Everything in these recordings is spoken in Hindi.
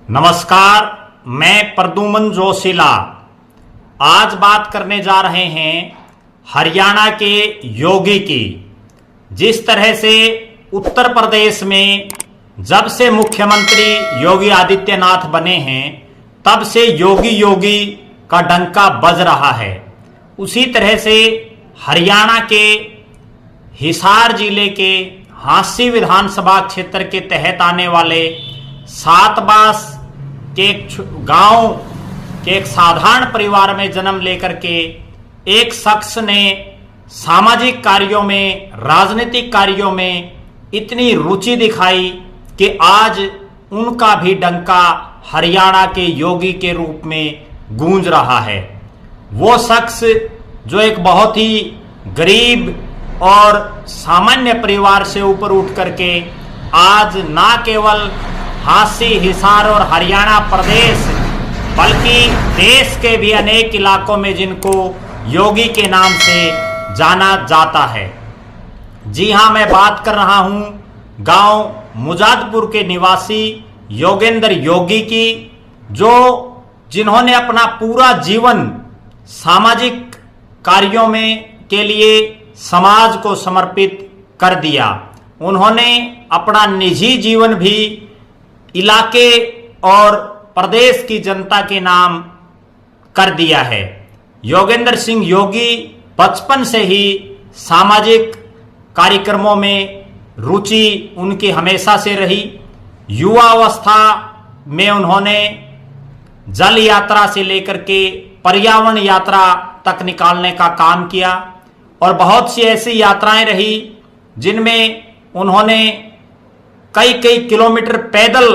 नमस्कार, मैं प्रद्युमन जोशीला। आज बात करने जा रहे हैं हरियाणा के योगी की। जिस तरह से उत्तर प्रदेश में जब से मुख्यमंत्री योगी आदित्यनाथ बने हैं तब से योगी योगी का डंका बज रहा है, उसी तरह से हरियाणा के हिसार जिले के हांसी विधानसभा क्षेत्र के तहत आने वाले सातबास के एक गांव के एक साधारण परिवार में जन्म लेकर के एक शख्स ने सामाजिक कार्यों में, राजनीतिक कार्यों में इतनी रुचि दिखाई कि आज उनका भी डंका हरियाणा के योगी के रूप में गूंज रहा है। वो शख्स जो एक बहुत ही गरीब और सामान्य परिवार से ऊपर उठ करके आज ना केवल हांसी, हिसार और हरियाणा प्रदेश बल्कि देश के भी अनेक इलाकों में जिनको योगी के नाम से जाना जाता है। जी हां, मैं बात कर रहा हूं गांव मुजादपुर के निवासी योगेंद्र योगी की, जिन्होंने अपना पूरा जीवन सामाजिक कार्यों में के लिए समाज को समर्पित कर दिया। उन्होंने अपना निजी जीवन भी इलाके और प्रदेश की जनता के नाम कर दिया है। योगेंद्र सिंह योगी बचपन से ही सामाजिक कार्यक्रमों में रुचि उनकी हमेशा से रही। युवा अवस्था में उन्होंने जल यात्रा से लेकर के पर्यावरण यात्रा तक निकालने का काम किया और बहुत सी ऐसी यात्राएं रही जिनमें उन्होंने कई कई किलोमीटर पैदल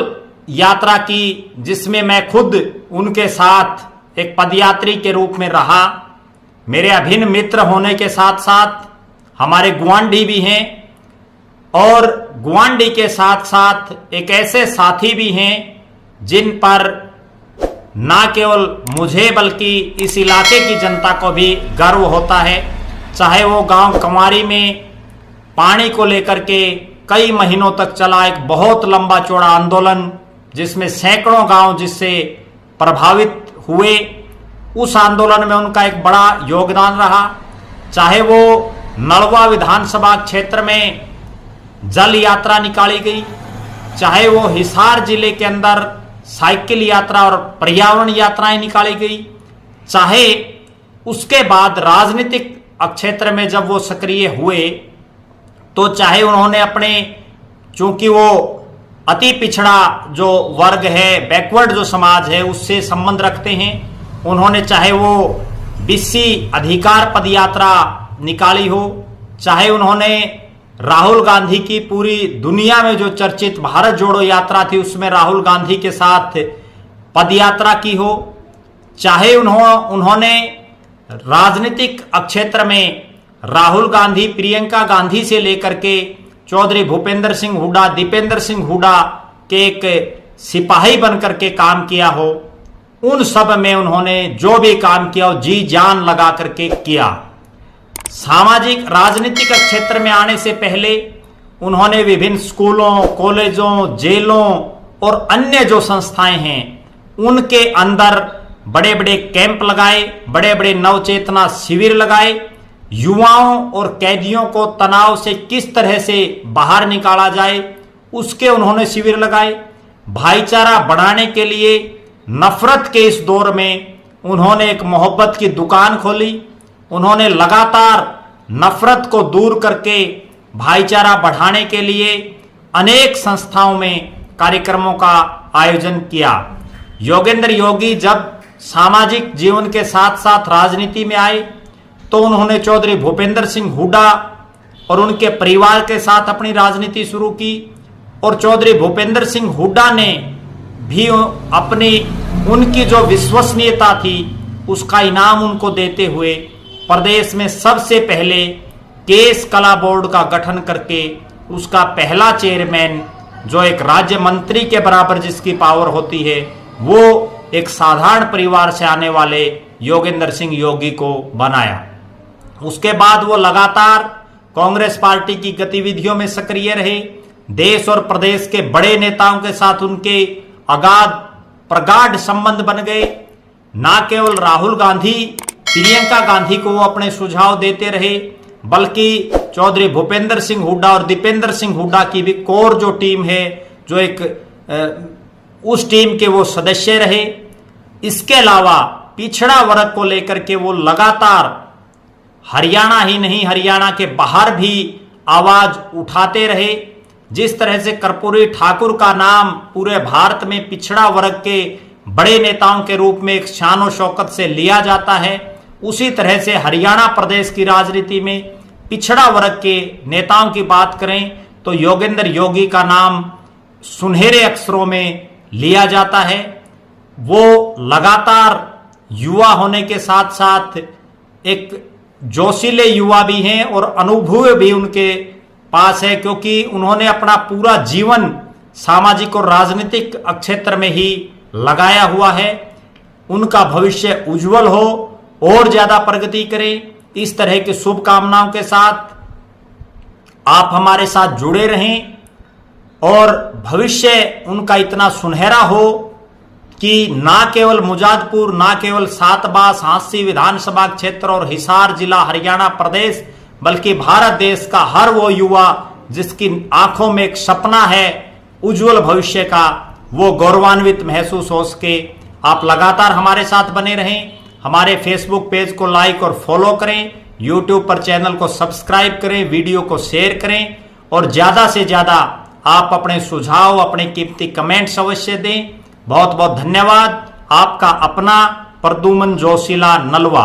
यात्रा की, जिसमें मैं खुद उनके साथ एक पदयात्री के रूप में रहा। मेरे अभिन्न मित्र होने के साथ साथ हमारे गुआंढी भी हैं और गुआंढी के साथ साथ एक ऐसे साथी भी हैं जिन पर ना केवल मुझे बल्कि इस इलाके की जनता को भी गर्व होता है। चाहे वो गांव कंवारी में पानी को लेकर के कई महीनों तक चला एक बहुत लंबा चौड़ा आंदोलन, जिसमें सैकड़ों गांव जिससे प्रभावित हुए, उस आंदोलन में उनका एक बड़ा योगदान रहा। चाहे वो नलवा विधानसभा क्षेत्र में जल यात्रा निकाली गई, चाहे वो हिसार जिले के अंदर साइकिल यात्रा और पर्यावरण यात्राएं निकाली गई, चाहे उसके बाद राजनीतिक क्षेत्र में जब वो सक्रिय हुए तो चाहे उन्होंने अपने, चूंकि वो अति पिछड़ा जो वर्ग है, बैकवर्ड जो समाज है, उससे संबंध रखते हैं, उन्होंने चाहे वो बीसी अधिकार पद यात्रा निकाली हो, चाहे उन्होंने राहुल गांधी की पूरी दुनिया में जो चर्चित भारत जोड़ो यात्रा थी उसमें राहुल गांधी के साथ पद यात्रा की हो, चाहे उन्होंने राजनीतिक क्षेत्र में राहुल गांधी, प्रियंका गांधी से लेकर के चौधरी भूपेंद्र सिंह हुड्डा, दीपेंद्र सिंह हुड्डा के एक सिपाही बनकर के काम किया हो, उन सब में उन्होंने जो भी काम किया वो जी जान लगा करके किया। सामाजिक राजनीतिक क्षेत्र में आने से पहले उन्होंने विभिन्न स्कूलों, कॉलेजों, जेलों और अन्य जो संस्थाएं हैं उनके अंदर बड़े बड़े कैंप लगाए, बड़े बड़े नवचेतना शिविर लगाए। युवाओं और कैदियों को तनाव से किस तरह से बाहर निकाला जाए उसके उन्होंने शिविर लगाए। भाईचारा बढ़ाने के लिए नफरत के इस दौर में उन्होंने एक मोहब्बत की दुकान खोली। उन्होंने लगातार नफरत को दूर करके भाईचारा बढ़ाने के लिए अनेक संस्थाओं में कार्यक्रमों का आयोजन किया। योगेंद्र योगी जब सामाजिक जीवन के साथ साथ राजनीति में आए तो उन्होंने चौधरी भूपेंद्र सिंह हुड्डा और उनके परिवार के साथ अपनी राजनीति शुरू की और चौधरी भूपेंद्र सिंह हुड्डा ने भी उनकी जो विश्वसनीयता थी उसका इनाम उनको देते हुए प्रदेश में सबसे पहले केस कला बोर्ड का गठन करके उसका पहला चेयरमैन, जो एक राज्य मंत्री के बराबर जिसकी पावर होती है, वो एक साधारण परिवार से आने वाले योगेंद्र सिंह योगी को बनाया। उसके बाद वो लगातार कांग्रेस पार्टी की गतिविधियों में सक्रिय रहे। देश और प्रदेश के बड़े नेताओं के साथ उनके अगाध प्रगाढ़ संबंध बन गए। ना केवल राहुल गांधी प्रियंका गांधी को वो अपने सुझाव देते रहे, बल्कि चौधरी भूपेंद्र सिंह हुड्डा और दीपेंद्र सिंह हुड्डा की भी कोर जो टीम है, जो एक उस टीम के वो सदस्य रहे। इसके अलावा पिछड़ा वर्ग को लेकर के वो लगातार हरियाणा ही नहीं, हरियाणा के बाहर भी आवाज उठाते रहे। जिस तरह से कर्पूरी ठाकुर का नाम पूरे भारत में पिछड़ा वर्ग के बड़े नेताओं के रूप में एक शान और शौकत से लिया जाता है, उसी तरह से हरियाणा प्रदेश की राजनीति में पिछड़ा वर्ग के नेताओं की बात करें तो योगेंद्र योगी का नाम सुनहरे अक्षरों में लिया जाता है। वो लगातार युवा होने के साथ साथ एक जोशीले युवा भी हैं और अनुभव भी उनके पास है, क्योंकि उन्होंने अपना पूरा जीवन सामाजिक और राजनीतिक क्षेत्र में ही लगाया हुआ है। उनका भविष्य उज्जवल हो और ज्यादा प्रगति करें, इस तरह की शुभकामनाओं के साथ आप हमारे साथ जुड़े रहें और भविष्य उनका इतना सुनहरा हो कि ना केवल मुजादपुर, ना केवल सातबास हांसी विधानसभा क्षेत्र और हिसार जिला हरियाणा प्रदेश, बल्कि भारत देश का हर वो युवा जिसकी आंखों में एक सपना है उज्जवल भविष्य का, वो गौरवान्वित महसूस हो सके। आप लगातार हमारे साथ बने रहें। हमारे फेसबुक पेज को लाइक और फॉलो करें, यूट्यूब पर चैनल को सब्सक्राइब करें, वीडियो को शेयर करें और ज्यादा से ज्यादा आप अपने सुझाव, अपने कीमती कमेंट्स अवश्य दें। बहुत बहुत धन्यवाद। आपका अपना प्रद्युमन जोशीला नलवा।